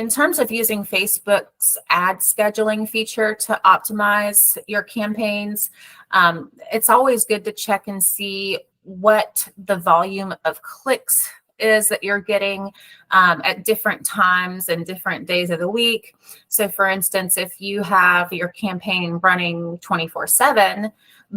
in terms of using Facebook's ad scheduling feature to optimize your campaigns, it's always good to check and see what the volume of clicks is that you're getting at different times and different days of the week. So for instance, if you have your campaign running 24/7,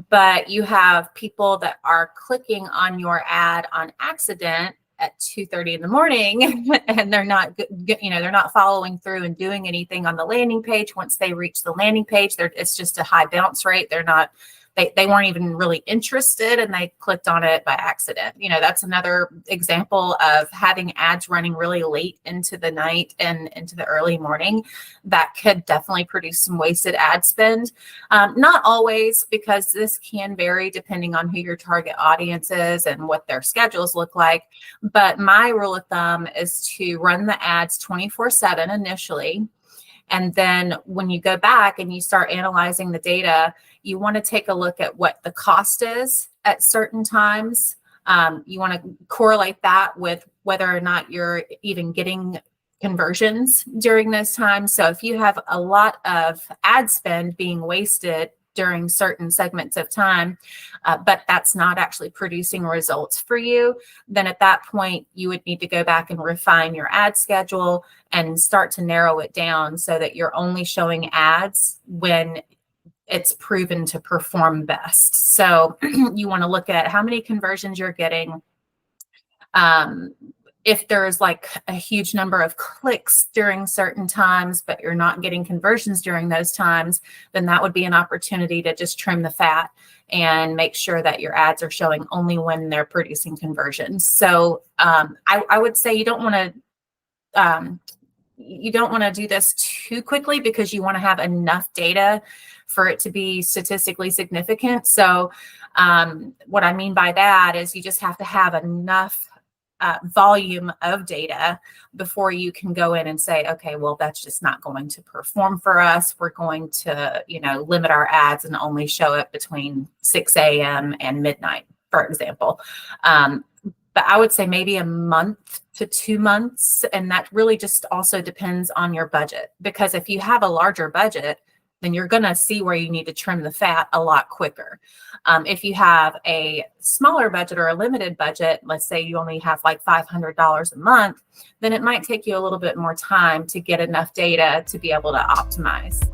but you have people that are clicking on your ad on accident at 2:30 in the morning and they're not following through and doing anything on the landing page. Once they reach the landing page, it's just a high bounce rate. They weren't even really interested and they clicked on it by accident. That's another example of having ads running really late into the night and into the early morning that could definitely produce some wasted ad spend. Not always, because this can vary depending on who your target audience is and what their schedules look like. But my rule of thumb is to run the ads 24/7 initially. And then when you go back and you start analyzing the data, you want to take a look at what the cost is at certain times. You want to correlate that with whether or not you're even getting conversions during those times. So if you have a lot of ad spend being wasted during certain segments of time, but that's not actually producing results for you, then at that point, you would need to go back and refine your ad schedule and start to narrow it down so that you're only showing ads when it's proven to perform best. So you want to look at how many conversions you're getting. If there's like a huge number of clicks during certain times, but you're not getting conversions during those times, then that would be an opportunity to just trim the fat and make sure that your ads are showing only when they're producing conversions. So I would say you don't want to do this too quickly, because you want to have enough data for it to be statistically significant. So what I mean by that is you just have to have enough volume of data before you can go in and say, okay, well, that's just not going to perform for us. We're going to, limit our ads and only show it between 6 a.m. and midnight, for example. But I would say maybe a month to 2 months. And that really just also depends on your budget, because if you have a larger budget, then you're going to see where you need to trim the fat a lot quicker. If you have a smaller budget or a limited budget, let's say you only have like $500 a month, then it might take you a little bit more time to get enough data to be able to optimize.